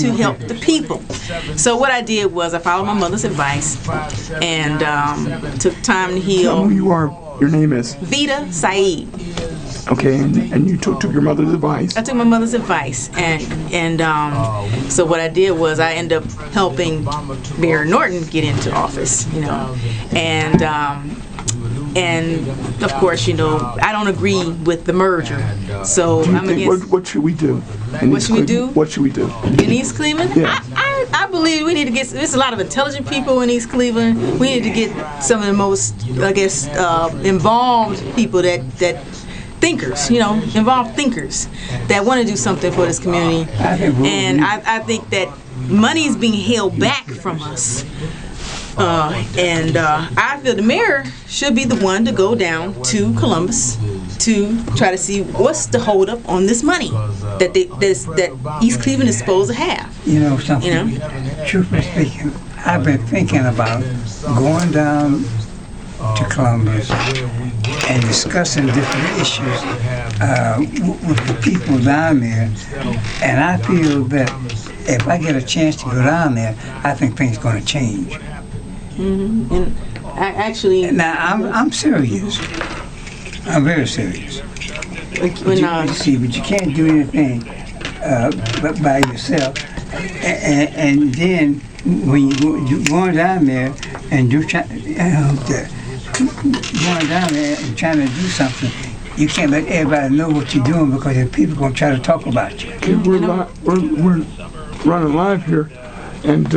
to help the people. So what I did was I followed my mother's advice and took time to heal. Tell me who you are. Your name is? Vidah, Saeed. Okay, and you took your mother's advice. I took my mother's advice, and so what I did was I ended up helping Mayor Norton get into office, you know, and of course, you know, I don't agree with the merger, so I'm against. What should we do? What should we do? What should we do? In East Cleveland? Yeah. I believe we need to get, there's a lot of intelligent people in East Cleveland. We need to get some of the most, I guess, involved people that thinkers, you know, involved thinkers that want to do something for this community. And I think that money is being held back from us. I feel the mayor should be the one to go down to Columbus to try to see what's the holdup on this money that that East Cleveland is supposed to have. You know something? You know? Truthfully speaking, I've been thinking about going down to Columbus and discussing different issues with the people down there, and I feel that if I get a chance to go down there, I think things are going to change. Mm-hmm. And actually, now I'm serious. I'm very serious. See, but you can't do anything but by yourself. And then when you're going down there and going down there and trying to do something, you can't let everybody know what you're doing because the people are going to try to talk about you. We're running live here, and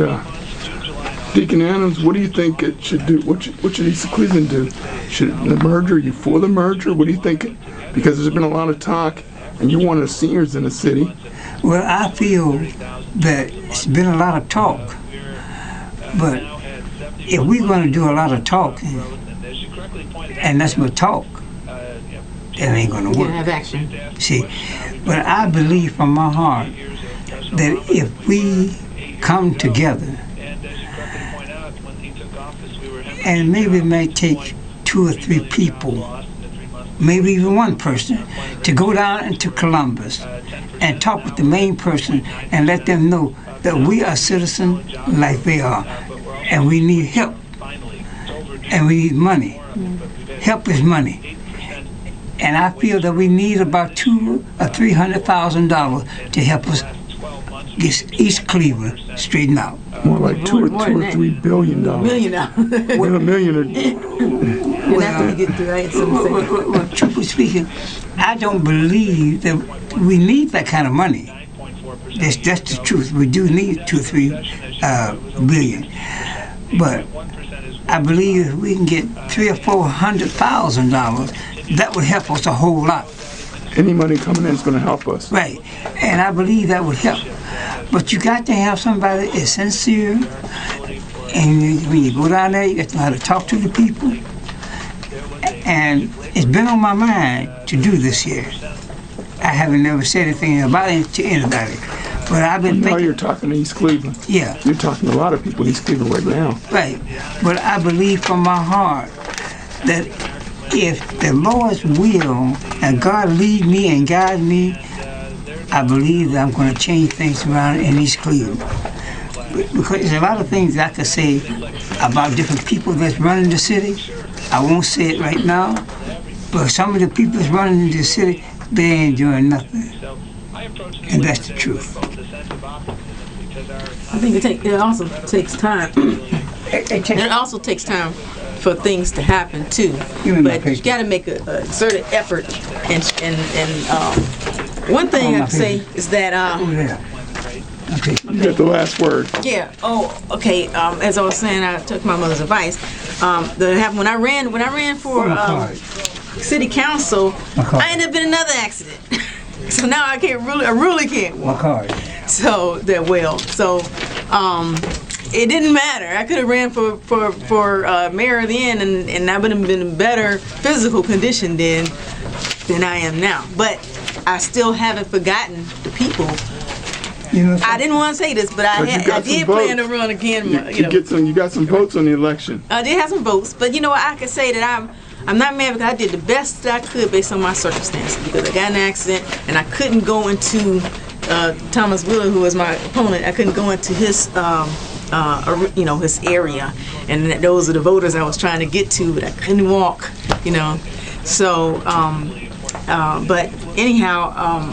Deacon Adams, what do you think it should do? What should East Cleveland do? Should the merger? Are you for the merger? What do you think? Because there's been a lot of talk, and you're one of the seniors in the city. Well, I feel that it's been a lot of talk, but if we're going to do a lot of talking, and that's but talk, that ain't going to work. have action. See, but I believe from my heart that if we come together, and maybe it may take 2 or 3 people, maybe even one person, to go down into Columbus and talk with the main person and let them know that we are citizens like they are, and we need help, and we need money. Help is money. And I feel that we need about $200,000 or $300,000 to help us get East Cleveland straightened out. More like $2 or $3 billion. $1 million. Well, $1 million. And after we get through, right? Well, truthfully speaking, I don't believe that we need that kind of money. That's the truth. We do need 2 or 3 billion. But I believe if we can get $300,000 or $400,000, that would help us a whole lot. Any money coming in is going to help us. Right. And I believe that would help. But you got to have somebody that is sincere. And when you go down there, you got to know how to talk to the people. And it's been on my mind to do this year. I haven't never said anything about it to anybody. But I've been thinking. Now you're talking to East Cleveland. Yeah. You're talking to a lot of people in East Cleveland right now. Right. But I believe from my heart that if the Lord's will and God lead me and guide me, I believe that I'm going to change things around in East Cleveland. Because there's a lot of things I could say about different people that's running the city. I won't say it right now, but some of the people that's running the city, they ain't doing nothing. And that's the truth. I think it also takes time. It also takes time for things to happen too. But you got to make a concerted effort. And one thing I can say is that. Okay. You got the last word. Yeah. Oh, okay. As I was saying, I took my mother's advice. When I ran for city council, I ended up in another accident. So now I really can't walk. So that it didn't matter. I could have ran for mayor then, and I would have been in better physical condition then than I am now. But I still haven't forgotten the people. You know, I didn't want to say this, but I did plan to run again. You got some votes on the election. I did have some votes, but you know what? I can say that I'm not mad because I did the best that I could based on my circumstances. Because I got in an accident and I couldn't go into Thomas Wheeler, who was my opponent, I couldn't go into his his area, and those are the voters I was trying to get to, but I couldn't walk, So, but anyhow,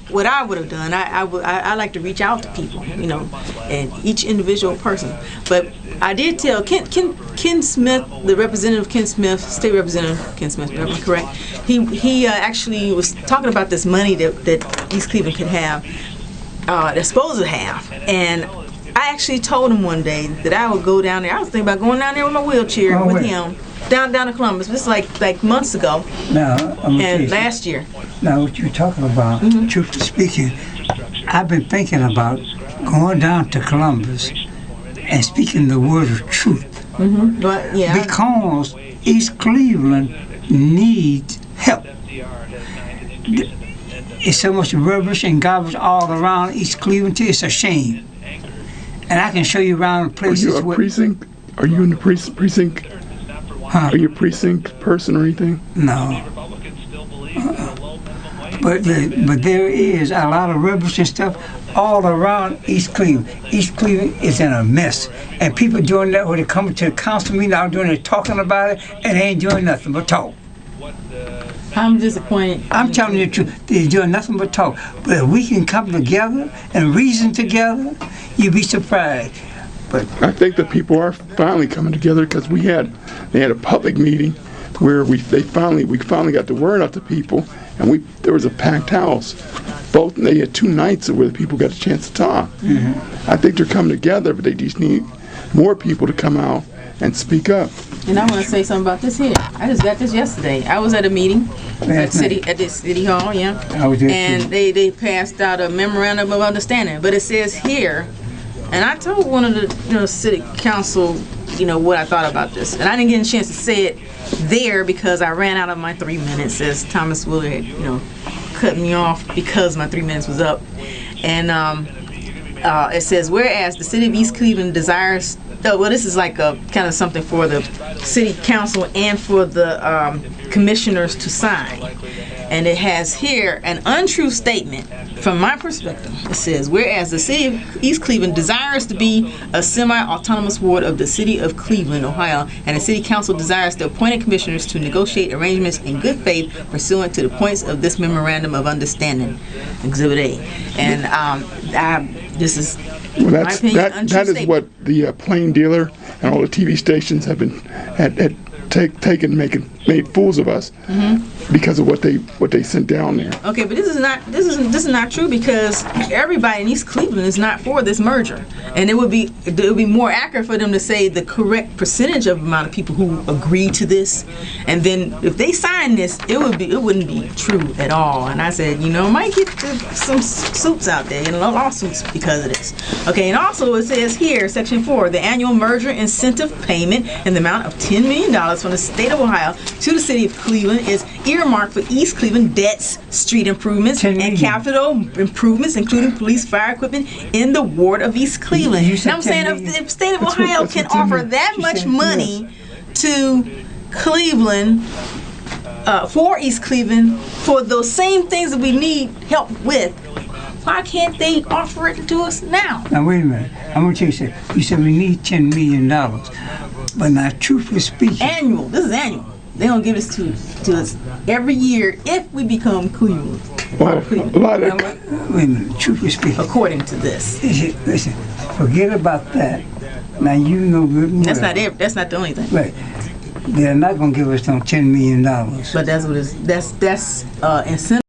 what I would have done, I like to reach out to people, and each individual person. But I did tell Ken Smith, the representative Ken Smith, state representative Ken Smith, am I correct? He actually was talking about this money that East Cleveland could have, they're supposed to have, and I actually told him one day that I would go down there. I was thinking about going down there with my wheelchair with him. Down to Columbus. This is like months ago. Now, and last year. Now, what you're talking about, truthfully speaking, I've been thinking about going down to Columbus and speaking the word of truth. But, yeah. Because East Cleveland needs help. It's so much rubbish and garbage all around East Cleveland. It's a shame. And I can show you around places. Are you a precinct? Are you in the precinct? Huh? Are you a precinct person or anything? No. But there is a lot of rubbish and stuff all around East Cleveland. East Cleveland is in a mess. And people doing that when they come to the council meeting, out doing it, talking about it, and they ain't doing nothing but talk. I'm disappointed. I'm telling you the truth. They're doing nothing but talk. But if we can come together and reason together, you'd be surprised. But I think that people are finally coming together because they had a public meeting where we finally got the word out to people, and there was a packed house. They had 2 nights where the people got a chance to talk. I think they're coming together, but they just need more people to come out and speak up. And I want to say something about this here. I just got this yesterday. I was at a meeting at the city hall, I was there and too. they passed out a memorandum of understanding. But it says here, and I told one of the city council, what I thought about this, and I didn't get a chance to say it there because I ran out of my 3 minutes, as Thomas Wheeler had, cut me off because my 3 minutes was up. And it says, whereas the city of East Cleveland desires, this is like a kind of something for the city council and for the commissioners to sign. And it has here an untrue statement from my perspective. It says, whereas the city of East Cleveland desires to be a semi-autonomous ward of the city of Cleveland, Ohio, and the city council desires the appointed commissioners to negotiate arrangements in good faith pursuant to the points of this memorandum of understanding, Exhibit A. And this is, well, my opinion, untrue that is statement. what the Plain Dealer and all the TV stations have made fools of us because of what they sent down there. Okay, but this is not true because everybody in East Cleveland is not for this merger, and it would be more accurate for them to say the correct percentage of amount of people who agree to this, and then if they sign this, it wouldn't be true at all. And I said, might get some suits out there, lawsuits because of this. Okay, and also it says here, Section 4, the annual merger incentive payment in the amount of $10 million from the state of Ohio to the city of Cleveland is earmarked for East Cleveland debts, street improvements, and capital improvements, including police fire equipment in the ward of East Cleveland. And I'm saying if the state of Ohio can offer that much money to Cleveland, for East Cleveland, for those same things that we need help with, why can't they offer it to us now? Now wait a minute. I'm going to tell you something. You said we need $10 million. But now, truthfully speaking... Annual. This is annual. They're going to give this to us every year if we become Cleveland. Wait a minute. Truthfully speaking... According to this. Listen, forget about that. Now, you know good and well. That's not the only thing. Right. They're not going to give us no $10 million. But that's what it's... That's incentive.